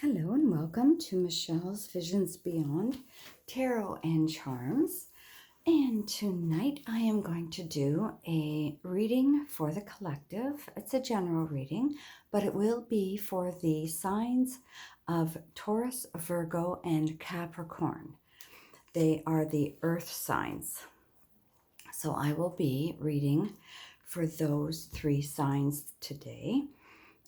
Hello and welcome to Michelle's Visions Beyond Tarot and Charms. And tonight I am going to do a reading for the collective. It's a general reading, but it will be for the signs of Taurus, Virgo, and Capricorn. They are the earth signs. So I will be reading for those three signs today.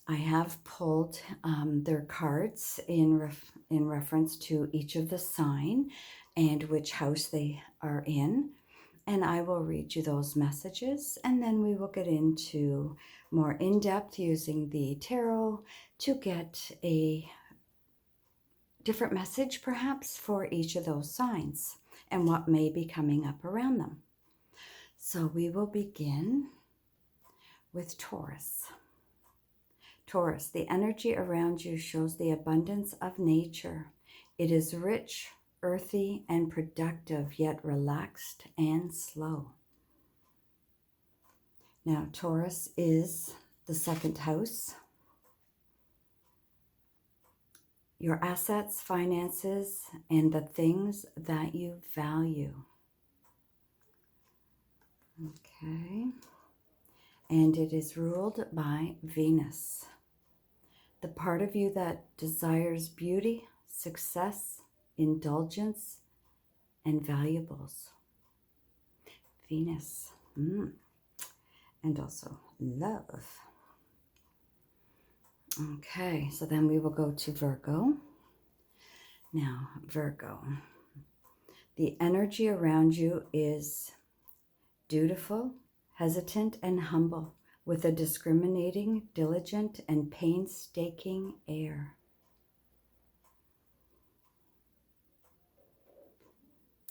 I have pulled their cards in reference to each of the sign and which house they are in. And I will read you those messages, and then we will get into more in-depth using the tarot to get a different message perhaps for each of those signs and what may be coming up around them. So we will begin with Taurus. Taurus, the energy around you shows the abundance of nature. It is rich, earthy, and productive, yet relaxed and slow. Now, Taurus is the second house. Your assets, finances, and the things that you value. Okay. And it is ruled by Venus. The part of you that desires beauty, success, indulgence, and valuables. Venus. And also love. Okay, so then we will go to Virgo. Now, Virgo. The energy around you is dutiful, hesitant, and humble, with a discriminating, diligent, and painstaking air.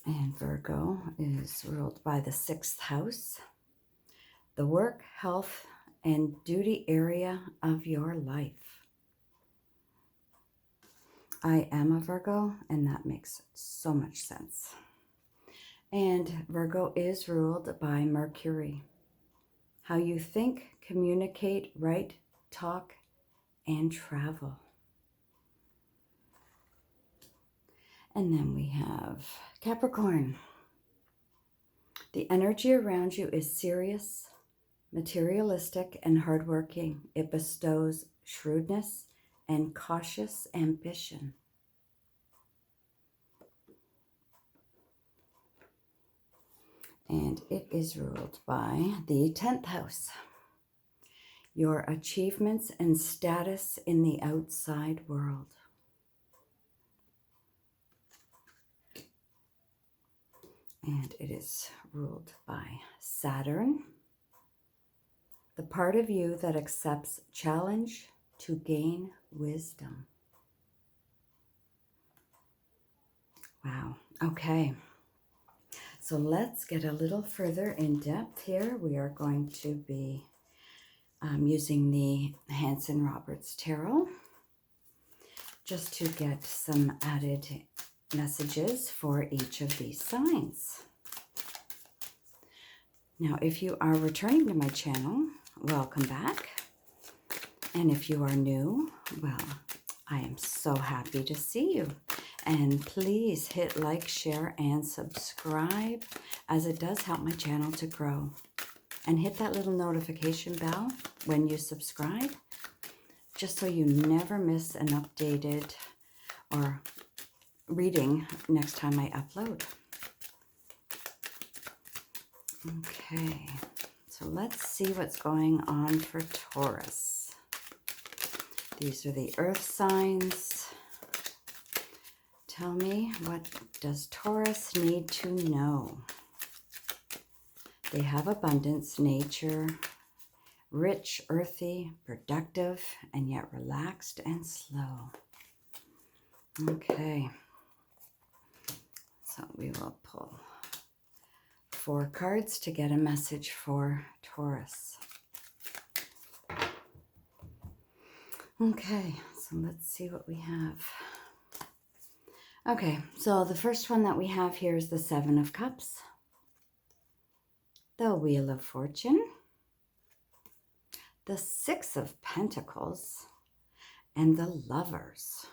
And Virgo is ruled by the sixth house, the work, health, and duty area of your life. I am a Virgo, and that makes so much sense. And Virgo is ruled by Mercury. How you think, communicate, write, talk, and travel. And then we have Capricorn. The energy around you is serious, materialistic, and hardworking. It bestows shrewdness and cautious ambition. And it is ruled by the 10th house. Your achievements and status in the outside world. And it is ruled by Saturn. The part of you that accepts challenge to gain wisdom. Wow. Okay. So let's get a little further in depth here. We are going to be using the Hanson Roberts Tarot just to get some added messages for each of these signs. Now, if you are returning to my channel, welcome back. And if you are new, well, I am so happy to see you. And please hit like, share, and subscribe, as it does help my channel to grow. And hit that little notification bell when you subscribe, just so you never miss an updated or reading next time I upload. Okay, so let's see what's going on for Taurus. These are the earth signs. Tell me, what does Taurus need to know? They have abundance, nature, rich, earthy, productive, and yet relaxed and slow. Okay, so we will pull 4 cards to get a message for Taurus. Okay, so let's see what we have. Okay, so the first one that we have here is the 7 of Cups, the Wheel of Fortune, the 6 of Pentacles, and the Lovers.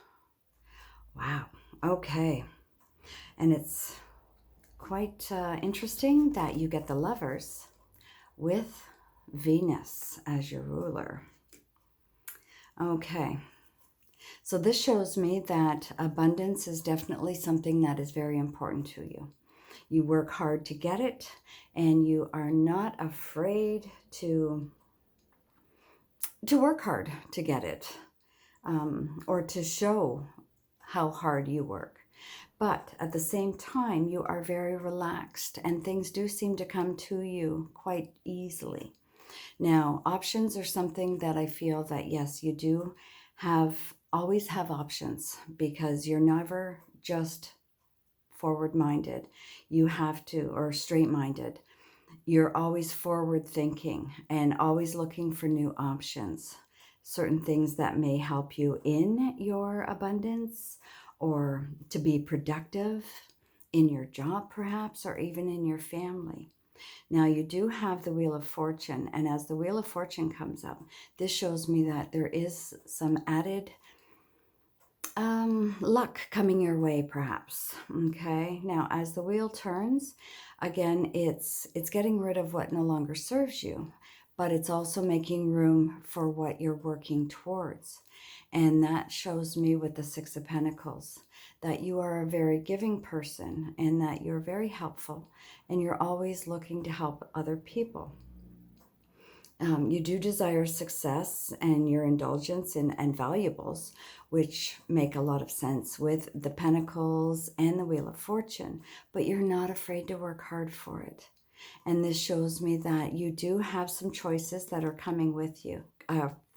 Wow. Okay. And it's quite interesting that you get the Lovers with Venus as your ruler. Okay. So this shows me that abundance is definitely something that is very important to you. You work hard to get it, and you are not afraid to work hard to get it, or to show how hard you work. But at the same time, you are very relaxed, and things do seem to come to you quite easily. Now, options are something that I feel that, yes, you do always have options, because you're never just forward-minded. You have to, or straight-minded. You're always forward-thinking and always looking for new options, certain things that may help you in your abundance, or to be productive in your job perhaps, or even in your family. Now, you do have the Wheel of Fortune, and as the Wheel of Fortune comes up, this shows me that there is some added luck coming your way, perhaps. Okay, now as the wheel turns, again, it's getting rid of what no longer serves you, but it's also making room for what you're working towards. And that shows me with the Six of Pentacles that you are a very giving person, and that you're very helpful, and you're always looking to help other people. You do desire success and your indulgence and valuables, which make a lot of sense with the Pentacles and the Wheel of Fortune, but you're not afraid to work hard for it. And this shows me that you do have some choices that are coming with you,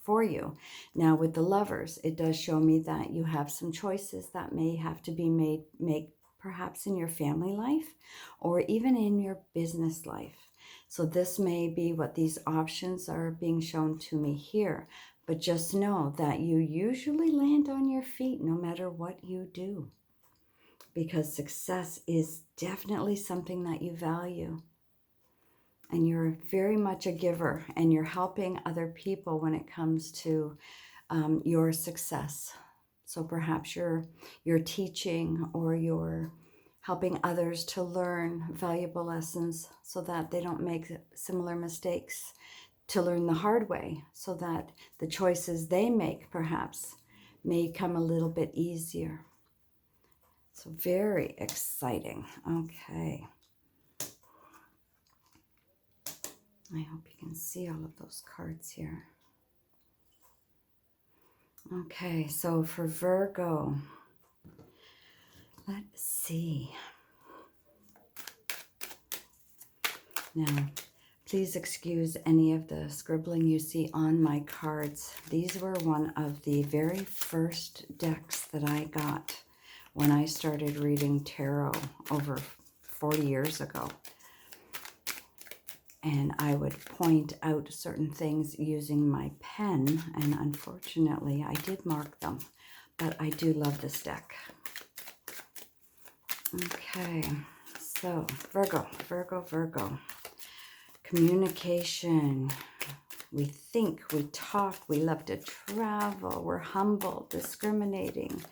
for you. Now, with the Lovers, it does show me that you have some choices that may have to be made perhaps in your family life, or even in your business life. So this may be what these options are being shown to me here. But just know that you usually land on your feet no matter what you do, because success is definitely something that you value. And you're very much a giver, and you're helping other people when it comes to your success. So perhaps you're teaching, or you're helping others to learn valuable lessons so that they don't make similar mistakes, to learn the hard way, so that the choices they make perhaps may come a little bit easier. So very exciting. Okay. I hope you can see all of those cards here. Okay, so for Virgo, let's see. Now, please excuse any of the scribbling you see on my cards. These were one of the very first decks that I got when I started reading tarot over 40 years ago. And I would point out certain things using my pen, and unfortunately I did mark them, but I do love this deck. Okay, so Virgo. Communication. We think, we talk, we love to travel, we're humble, discriminating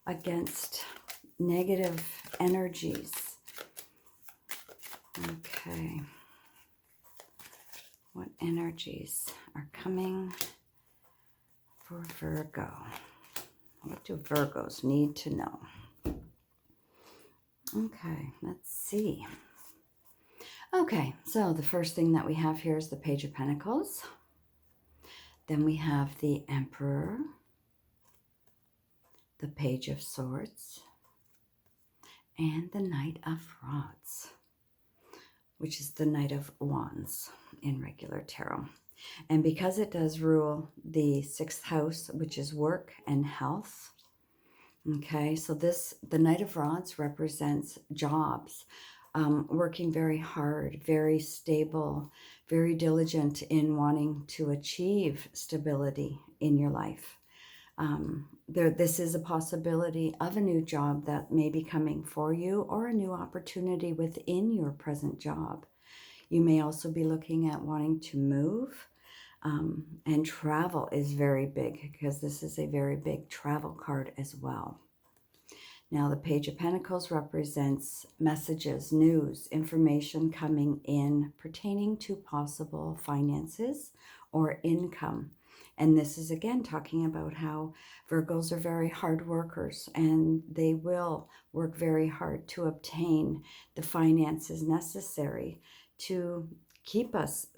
against negative energies. Okay. What energies are coming for Virgo? What do Virgos need to know? Okay, let's see. Okay, so the first thing that we have here is the Page of Pentacles. Then we have the Emperor, the Page of Swords, and the Knight of Rods, which is the Knight of Wands in regular tarot. And because it does rule the 6th house, which is work and health, okay, so the Knight of Rods represents jobs, working very hard, very stable, very diligent in wanting to achieve stability in your life. This is a possibility of a new job that may be coming for you, or a new opportunity within your present job. You may also be looking at wanting to move, and travel is very big, because this is a very big travel card as well. Now, the Page of Pentacles represents messages, news, information coming in pertaining to possible finances or income. And this is, again, talking about how Virgos are very hard workers, and they will work very hard to obtain the finances necessary to keep us,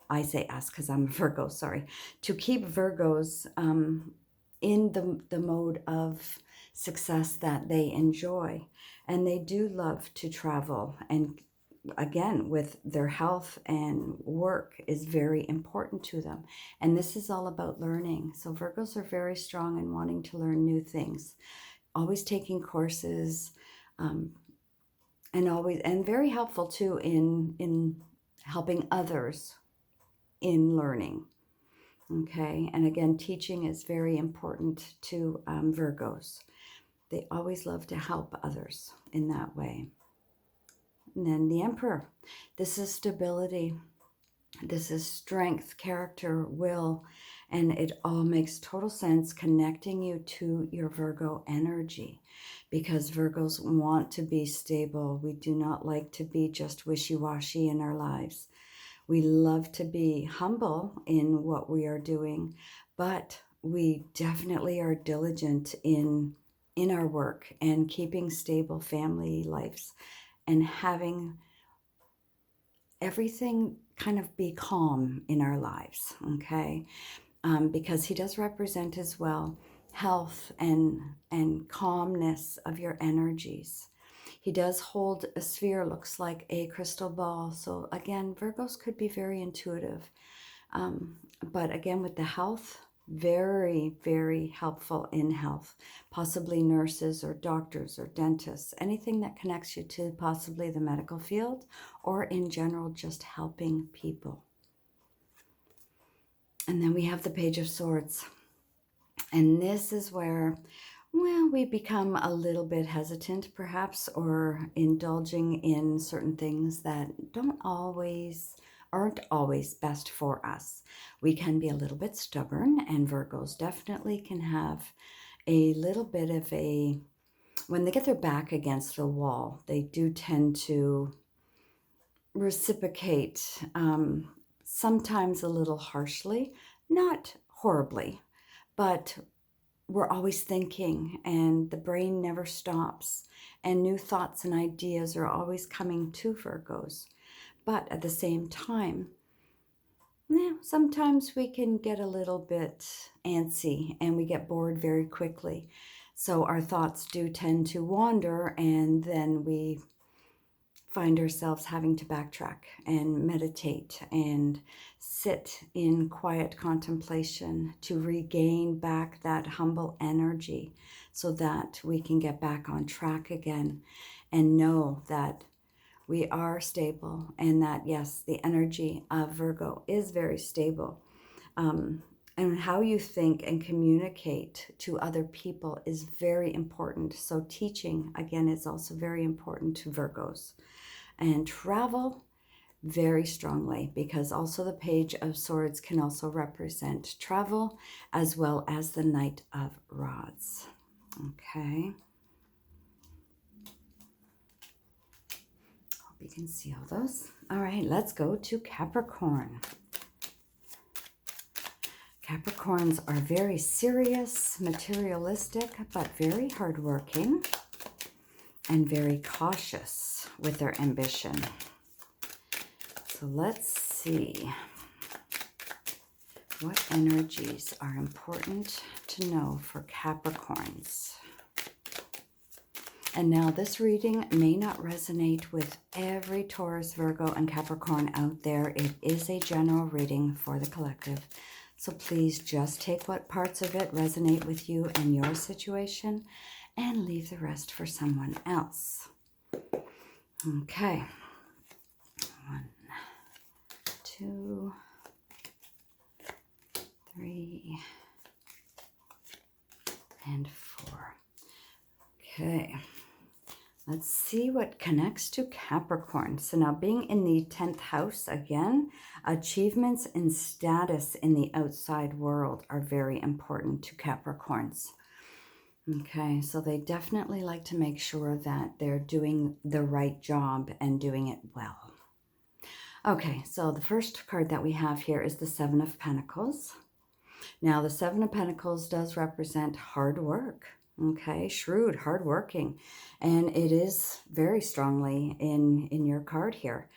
I say us because I'm a Virgo, sorry, to keep Virgos in the mode of success that they enjoy. And they do love to travel, and again, with their health and work is very important to them. And this is all about learning. So Virgos are very strong in wanting to learn new things, always taking courses, and very helpful too in helping others in learning. Okay, and again, teaching is very important to Virgos. They always love to help others in that way. And then the Emperor. This is stability. This is strength, character, will, and it all makes total sense connecting you to your Virgo energy, because Virgos want to be stable. We do not like to be just wishy-washy in our lives. We love to be humble in what we are doing, but we definitely are diligent in our work and keeping stable family lives and having everything kind of be calm in our lives, okay? Because he does represent as well health and calmness of your energies. He does hold a sphere, looks like a crystal ball. So again, Virgos could be very intuitive. But again, with the health, very, very helpful in health. Possibly nurses or doctors or dentists, anything that connects you to possibly the medical field or in general, just helping people. And then we have the Page of Swords. And this is where, well, we become a little bit hesitant perhaps, or indulging in certain things that aren't always best for us. We can be a little bit stubborn, and Virgos definitely can have a little bit of when they get their back against the wall, they do tend to reciprocate, sometimes a little harshly, not horribly, but we're always thinking, and the brain never stops, and new thoughts and ideas are always coming to Virgos. But at the same time, sometimes we can get a little bit antsy and we get bored very quickly. So our thoughts do tend to wander, and then we find ourselves having to backtrack and meditate and sit in quiet contemplation to regain back that humble energy so that we can get back on track again and know that we are stable, and that, yes, the energy of Virgo is very stable. And how you think and communicate to other people is very important. So teaching, again, is also very important to Virgos. And travel, very strongly, because also the Page of Swords can also represent travel, as well as the Knight of Rods. Okay. Hope you can see all those. All right, let's go to Capricorn. Capricorns are very serious, materialistic, but very hardworking and very cautious with their ambition. So let's see what energies are important to know for Capricorns. And now this reading may not resonate with every Taurus, Virgo, and Capricorn out there. It is a general reading for the collective. So please just take what parts of it resonate with you and your situation and leave the rest for someone else. Okay. 1, 2, 3, and 4. Okay. Let's see what connects to Capricorn. So now, being in the 10th house again, achievements and status in the outside world are very important to Capricorns. Okay, so they definitely like to make sure that they're doing the right job and doing it well. Okay, so the first card that we have here is the Seven of Pentacles. Now, the Seven of Pentacles does represent hard work, okay? Shrewd, hardworking, and it is very strongly in your card here.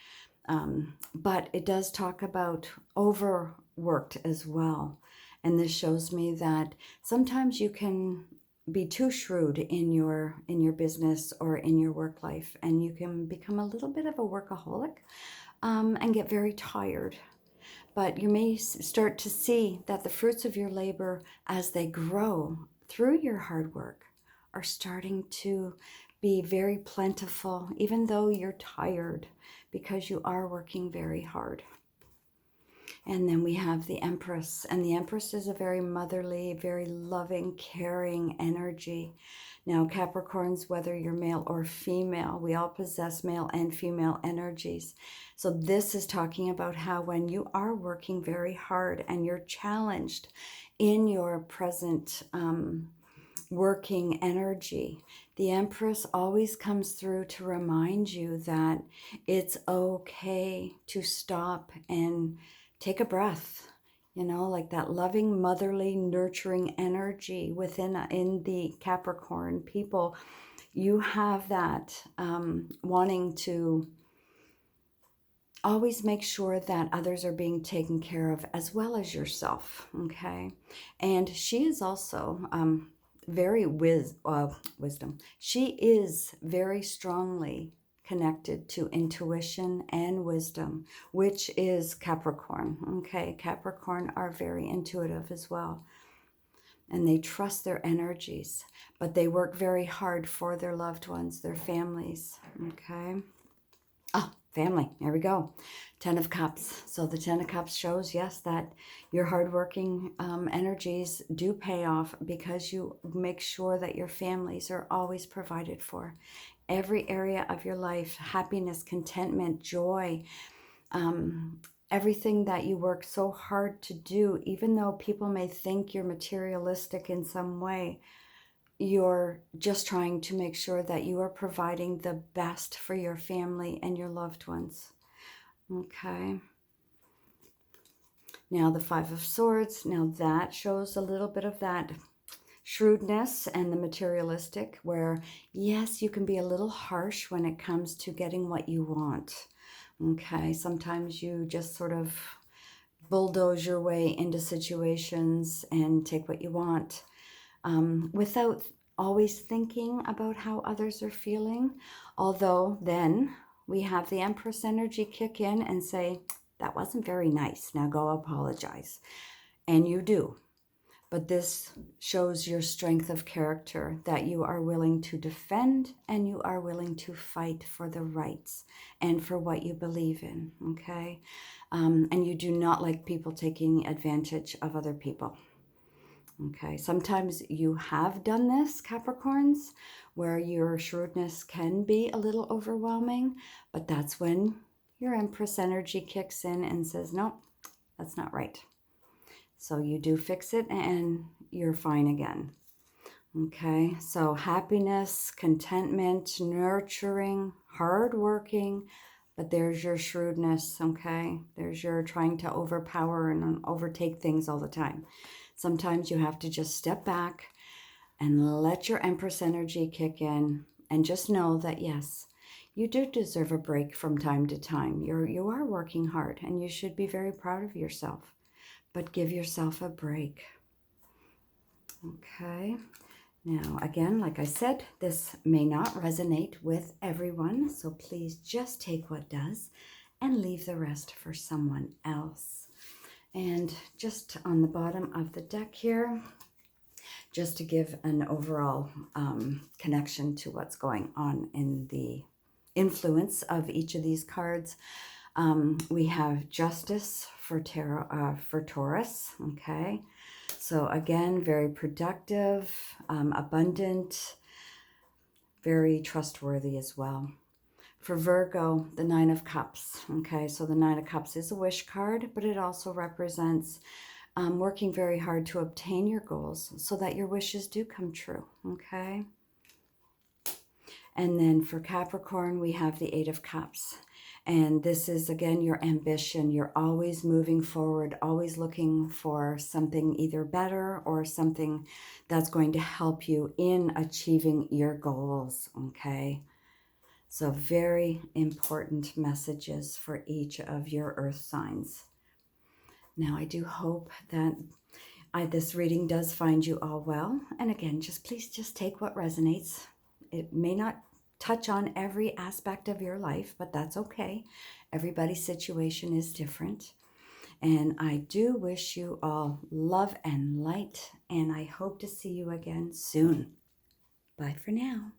But it does talk about overworked as well. And this shows me that sometimes you can be too shrewd in your business or in your work life, and you can become a little bit of a workaholic and get very tired. But you may start to see that the fruits of your labor, as they grow through your hard work, are starting to be very plentiful, even though you're tired, because you are working very hard. And then we have the Empress, and the Empress is a very motherly, very loving, caring energy. Now, Capricorns, whether you're male or female, we all possess male and female energies. So this is talking about how when you are working very hard and you're challenged in your present working energy, the Empress always comes through to remind you that it's okay to stop and take a breath, you know, like that loving, motherly, nurturing energy in the Capricorn people. You have that wanting to always make sure that others are being taken care of as well as yourself, okay? And she is also very wisdom. She is very strongly connected to intuition and wisdom, which is Capricorn, okay? Capricorn are very intuitive as well, and they trust their energies, but they work very hard for their loved ones, their families, okay? Oh, family, there we go. Ten of Cups. So the Ten of Cups shows, yes, that your hardworking energies do pay off because you make sure that your families are always provided for. Every area of your life, happiness, contentment, joy, everything that you work so hard to do, even though people may think you're materialistic in some way, you're just trying to make sure that you are providing the best for your family and your loved ones. Okay. Now the Five of Swords. Now that shows a little bit of that shrewdness and the materialistic, where yes, you can be a little harsh when it comes to getting what you want. Okay. Sometimes you just sort of bulldoze your way into situations and take what you want. Without always thinking about how others are feeling. Although then we have the Empress energy kick in and say, that wasn't very nice. Now go apologize. And you do. But this shows your strength of character, that you are willing to defend and you are willing to fight for the rights and for what you believe in, okay? And you do not like people taking advantage of other people. Okay, sometimes you have done this, Capricorns, where your shrewdness can be a little overwhelming, but that's when your Empress energy kicks in and says, no, that's not right. So you do fix it and you're fine again. Okay, so happiness, contentment, nurturing, hardworking, but there's your shrewdness, okay? There's your trying to overpower and overtake things all the time. Sometimes you have to just step back and let your Empress energy kick in and just know that, yes, you do deserve a break from time to time. You are working hard and you should be very proud of yourself, but give yourself a break. Okay. Now, again, like I said, this may not resonate with everyone, so please just take what does and leave the rest for someone else. And just on the bottom of the deck here, just to give an overall connection to what's going on in the influence of each of these cards, we have Justice for Taurus, okay? So again, very productive, abundant, very trustworthy as well. For Virgo, the Nine of Cups, okay? So the Nine of Cups is a wish card, but it also represents working very hard to obtain your goals so that your wishes do come true, okay? And then for Capricorn, we have the Eight of Cups. And this is, again, your ambition. You're always moving forward, always looking for something either better or something that's going to help you in achieving your goals, okay? So very important messages for each of your earth signs. Now, I do hope that this reading does find you all well. And again, please take what resonates. It may not touch on every aspect of your life, but that's okay. Everybody's situation is different. And I do wish you all love and light, and I hope to see you again soon. Bye for now.